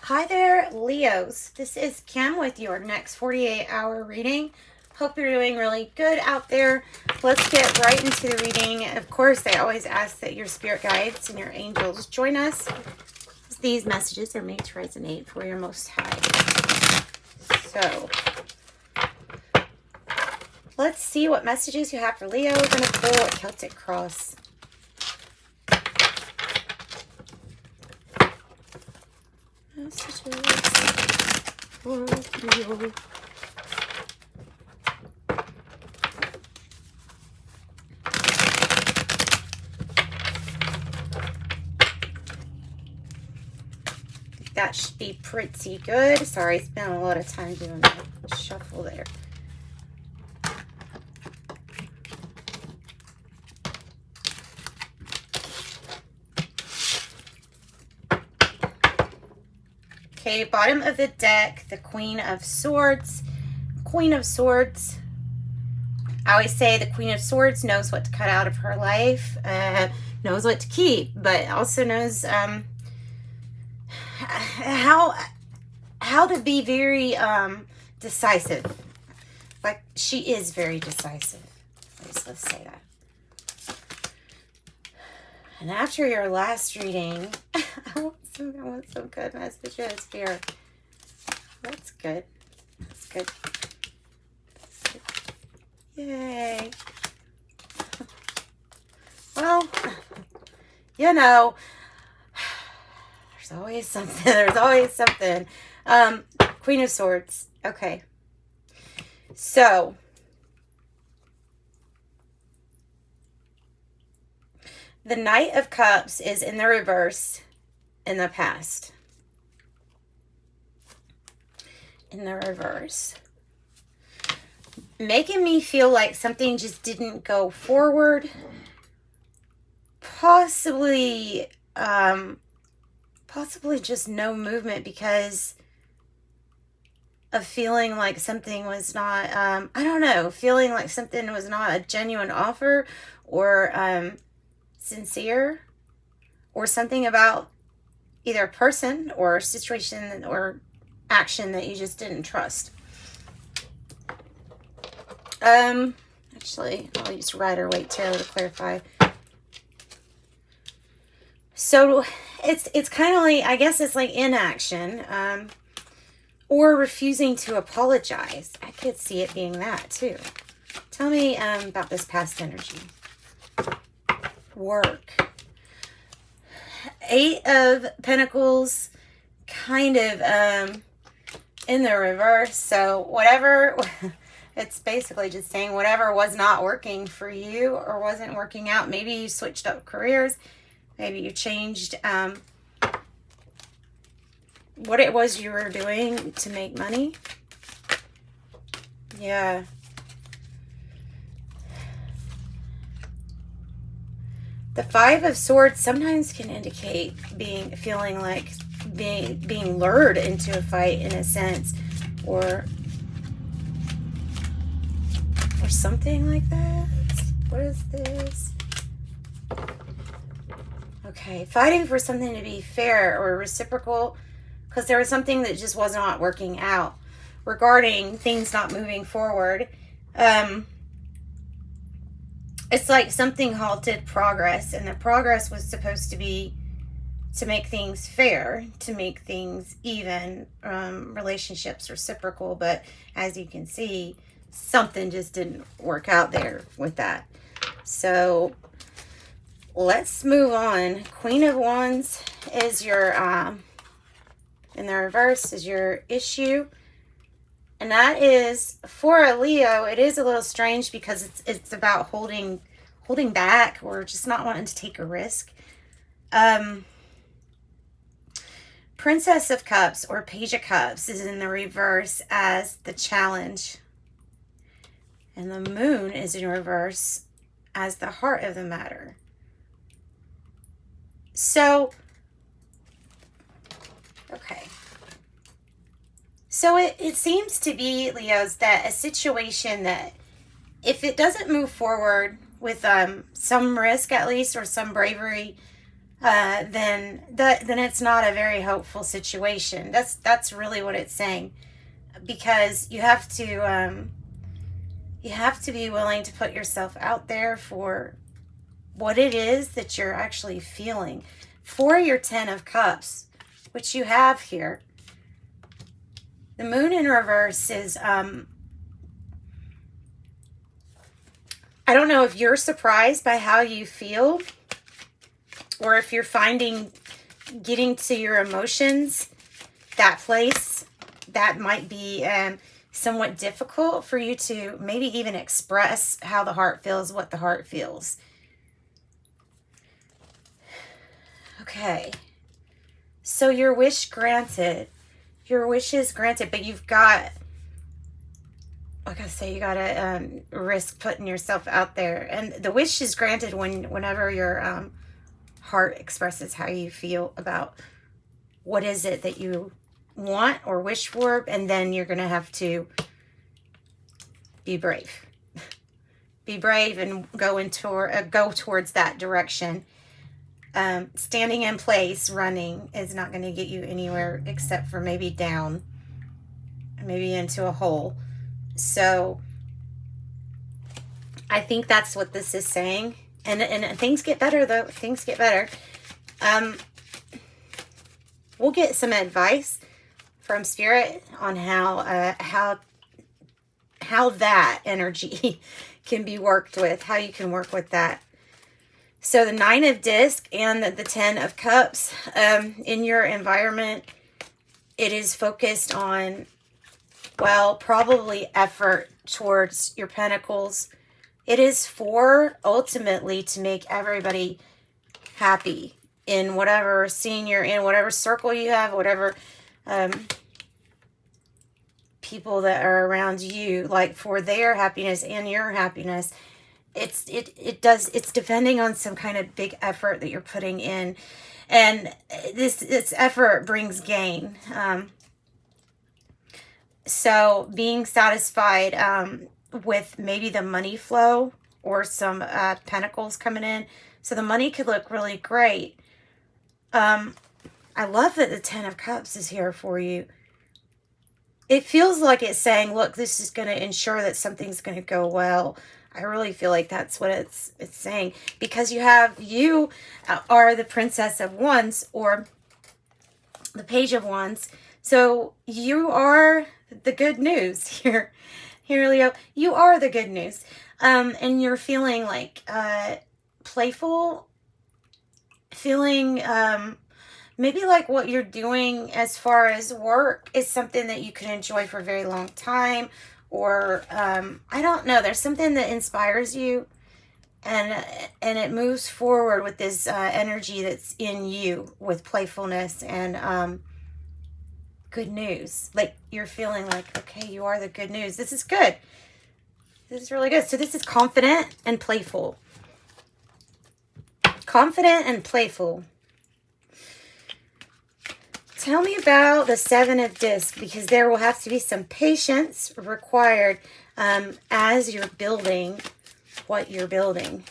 Hi there, Leos. This is Kim with your next 48-hour reading. Hope you're doing really good out there. Let's get right into the reading. Of course, I always ask that your spirit guides and your angels join us. These messages are made to resonate for your most high. So, let's see what messages you have for Leo. We're going to pull a Celtic cross. Messages for Leo. That should be pretty good. Sorry, I spent a lot of time doing that shuffle there. Okay, bottom of the deck, the Queen of Swords. Queen of Swords. I always say the Queen of Swords knows what to cut out of her life, knows what to keep, but also knows how to be very decisive. Like, she is very decisive. Let's say that. And after your last reading, I want some good messages here. That's good. That's good. That's good. Yay. Well, you know, there's always something. There's always something. Queen of Swords. Okay. So, the Knight of Cups is in the reverse in the past. In the reverse. Making me feel like something just didn't go forward. Possibly just no movement because of feeling like something was not, I don't know, feeling like something was not a genuine offer or sincere, or something about either a person or a situation or action that you just didn't trust. Actually, I'll use Rider Waite Tarot to clarify. So it's kind of like, I guess it's like inaction, or refusing to apologize. I could see it being that too. Tell me about this past energy. Work. Eight of Pentacles, kind of in the reverse. So whatever, it's basically just saying whatever was not working for you or wasn't working out. Maybe you switched up careers. Maybe you changed what it was you were doing to make money. Yeah. The Five of Swords sometimes can indicate feeling like being lured into a fight in a sense, or something like that. What is this? Okay, fighting for something to be fair or reciprocal, because there was something that just was not working out regarding things not moving forward. It's like something halted progress, and the progress was supposed to be to make things fair, to make things even, relationships reciprocal, but as you can see, something just didn't work out there with that. So let's move on. Queen of Wands is your, in the reverse is your issue. And that is, for a Leo, it is a little strange because it's about holding back or just not wanting to take a risk. Princess of Cups or Page of Cups is in the reverse as the challenge. And the Moon is in reverse as the heart of the matter. So, okay. So it seems to be, Leos, that a situation that if it doesn't move forward with some risk at least, or some bravery, then it's not a very hopeful situation. That's really what it's saying, because you have to be willing to put yourself out there for what it is that you're actually feeling. For your 10 of Cups, which you have here, the Moon in reverse is, I don't know if you're surprised by how you feel, or if you're finding getting to your emotions, that place, that might be somewhat difficult for you to maybe even express how the heart feels, what the heart feels. Okay. So your wish granted. Your wish is granted, but you've got, like I say, you got to risk putting yourself out there. And the wish is granted whenever your heart expresses how you feel about what is it that you want or wish for, and then you're going to have to be brave. Be brave and go towards that direction. Standing in place, running, is not going to get you anywhere except for maybe down, maybe into a hole. So I think that's what this is saying. And things get better, though. Things get better. We'll get some advice from Spirit on how that energy can be worked with, how you can work with that. So the 9 of Discs and the 10 of Cups, in your environment, it is focused on, well, probably effort towards your pentacles. It is for, ultimately, to make everybody happy in whatever scene you're in, whatever circle you have, whatever people that are around you, like for their happiness and your happiness. It's depending on some kind of big effort that you're putting in, and this effort brings gain. So being satisfied with maybe the money flow or some pentacles coming in, so the money could look really great. I love that the 10 of Cups is here for you. It feels like it's saying, look, this is going to ensure that something's going to go well. I really feel like that's what it's saying, because you are the Princess of Wands, or the Page of Wands. So you are the good news here, Leo. You are the good news, and you're feeling like playful, feeling maybe like what you're doing as far as work is something that you can enjoy for a very long time. Or, I don't know, there's something that inspires you, and it moves forward with this energy that's in you, with playfulness and good news. Like, you're feeling like, okay, you are the good news. This is good. This is really good. So this is confident and playful. Confident and playful. Tell me about the 7 of Discs, because there will have to be some patience required as you're building what you're building.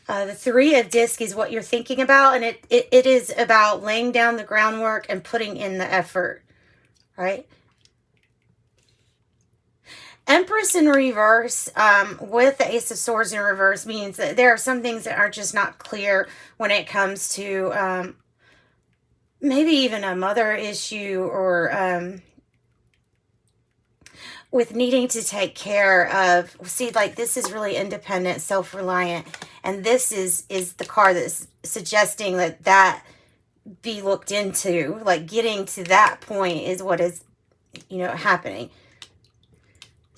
The 3 of Discs is what you're thinking about, and it is about laying down the groundwork and putting in the effort, right? Empress in reverse, with the Ace of Swords in reverse, means that there are some things that are just not clear when it comes to maybe even a mother issue, or with needing to take care of. See, like, this is really independent, self-reliant, and this is the card that's suggesting that be looked into. Like, getting to that point is what is, happening.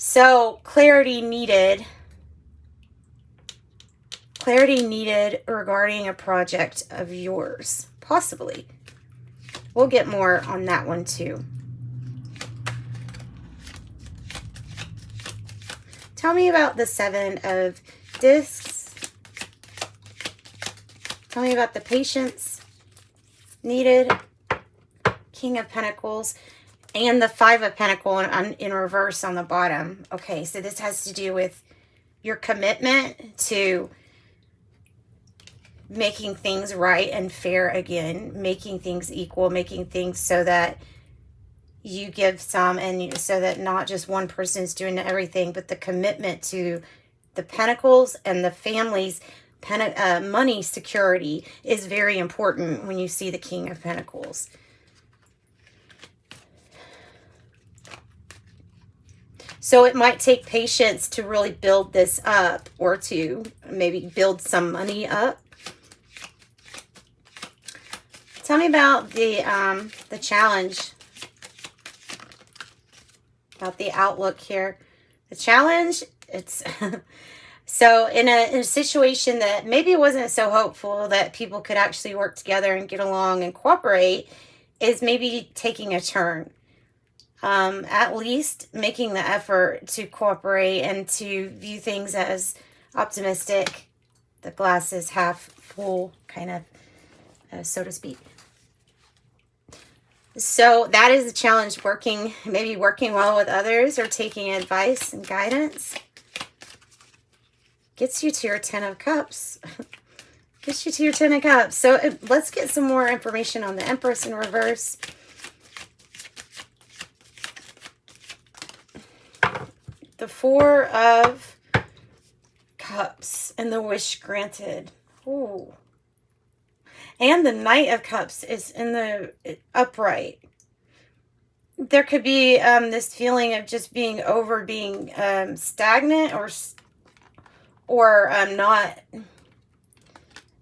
So, clarity needed regarding a project of yours, possibly. We'll get more on that one too. Tell me about the 7 of Discs. Tell me about the patience needed, King of Pentacles, and the 5 of Pentacles in reverse on the bottom. Okay, so this has to do with your commitment to making things right and fair again, making things equal, making things so that you give some, and so that not just one person is doing everything, but the commitment to the pentacles and the family's money security is very important when you see the King of Pentacles. So it might take patience to really build this up, or to maybe build some money up. Tell me about the challenge, about the outlook here. The challenge, it's so in a situation that maybe wasn't so hopeful that people could actually work together and get along and cooperate, is maybe taking a turn. At least making the effort to cooperate and to view things as optimistic. The glass is half full, kind of, so to speak. So that is a challenge, maybe working well with others or taking advice and guidance. Gets you to your 10 of Cups. Gets you to your 10 of Cups. So let's get some more information on the Empress in reverse. The 4 of Cups and the wish granted. Ooh. And the Knight of Cups is in the upright. There could be this feeling of just being stagnant, or not,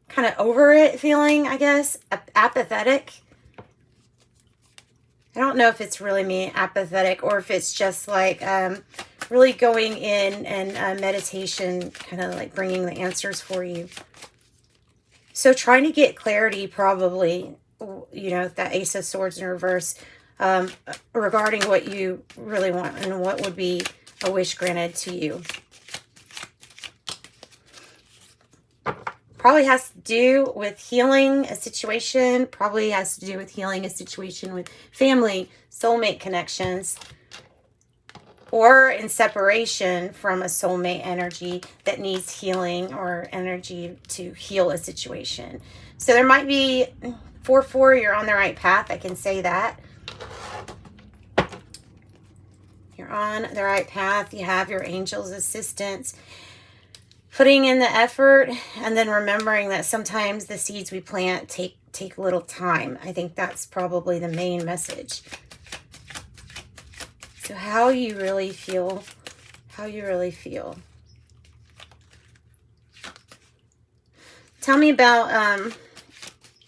kind of over it feeling, I guess. Apathetic. I don't know if it's really mean apathetic, or if it's just like really going in and meditation, kind of like bringing the answers for you. So trying to get clarity, probably, you know, that Ace of Swords in reverse, regarding what you really want and what would be a wish granted to you. Probably has to do with healing a situation. Probably has to do with healing a situation with family, soulmate connections, or in separation from a soulmate energy that needs healing, or energy to heal a situation. So there might be 4-4, you're on the right path. I can say that. You're on the right path. You have your angel's assistance. Putting in the effort, and then remembering that sometimes the seeds we plant take a little time. I think that's probably the main message. So how you really feel, Tell me about,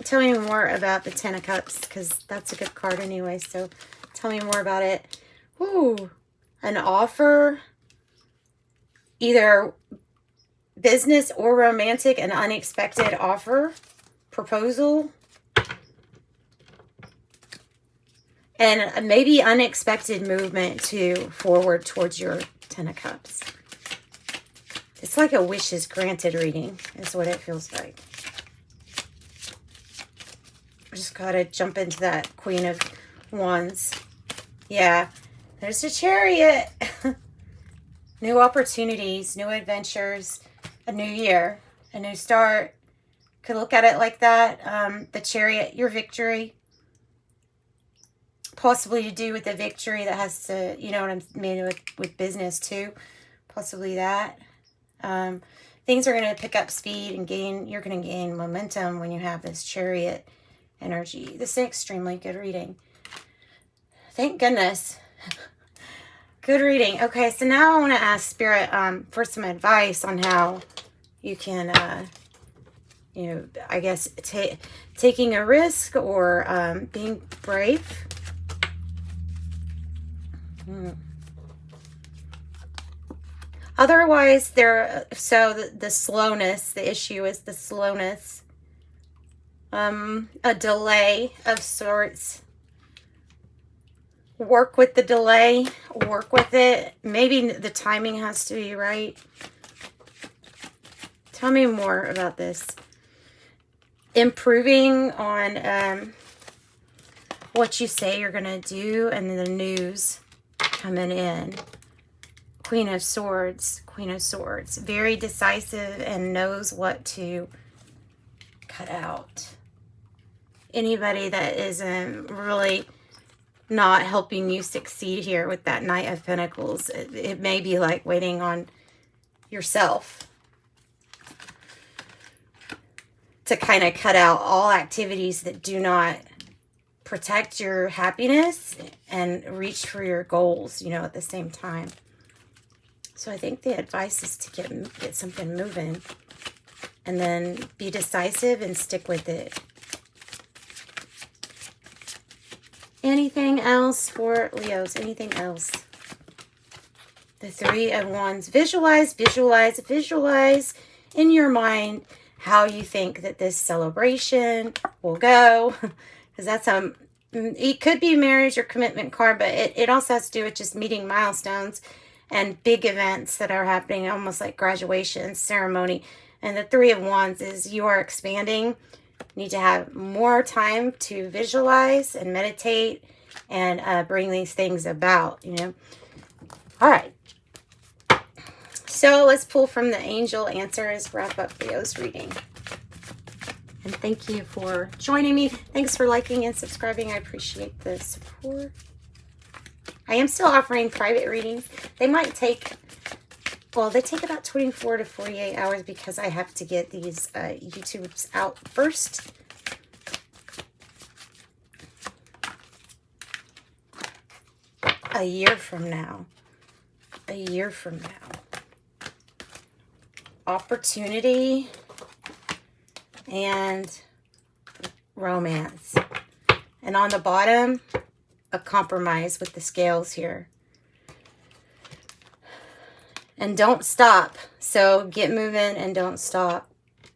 tell me more about the 10 of Cups, because that's a good card anyway, so tell me more about it. Ooh, an offer, either business or romantic, an unexpected offer, proposal, and maybe unexpected movement forward towards your 10 of Cups. It's like a wishes granted reading is what it feels like. I just gotta jump into that Queen of Wands. Yeah, there's a Chariot. New opportunities, new adventures, a new year, a new start. Could look at it like that. The Chariot, your victory. Possibly to do with the victory that has to, you know what I mean, with business too. Possibly that. Things are going to pick up speed and you're going to gain momentum when you have this Chariot energy. This is an extremely good reading. Thank goodness. Good reading. Okay, so now I want to ask Spirit for some advice on how you can, you know, I guess taking a risk, or being brave. Otherwise, the slowness, the issue is the slowness. A delay of sorts. Work with the delay. Work with it. Maybe the timing has to be right. Tell me more about this. Improving on what you say you're going to do, and the news coming in. Queen of Swords. Queen of Swords. Very decisive and knows what to cut out. Anybody that isn't really not helping you succeed here with that Knight of Pentacles. It may be like waiting on yourself to kind of cut out all activities that do not protect your happiness and reach for your goals, you know, at the same time. So I think the advice is to get something moving and then be decisive and stick with it. Anything else for Leos? Anything else? The Three of Wands. Visualize, visualize, visualize in your mind how you think that this celebration will go. Because that's it could be marriage or commitment card, but it also has to do with just meeting milestones and big events that are happening, almost like graduation ceremony. And the Three of Wands is you are expanding. You need to have more time to visualize and meditate and bring these things about, you know. All right. So let's pull from the angel answers, wrap up Leo's reading. And thank you for joining me. Thanks for liking and subscribing. I appreciate the support. I am still offering private readings. They might take, well, they take about 24 to 48 hours because I have to get these YouTubes out first. A year from now. A year from now. Opportunity and romance. And on the bottom, a compromise with the scales here. And don't stop. So get moving and don't stop.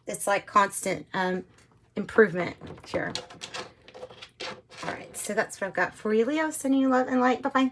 It's like constant improvement here. All right, so that's what I've got for you, Leo. Sending you love and light. Bye-bye.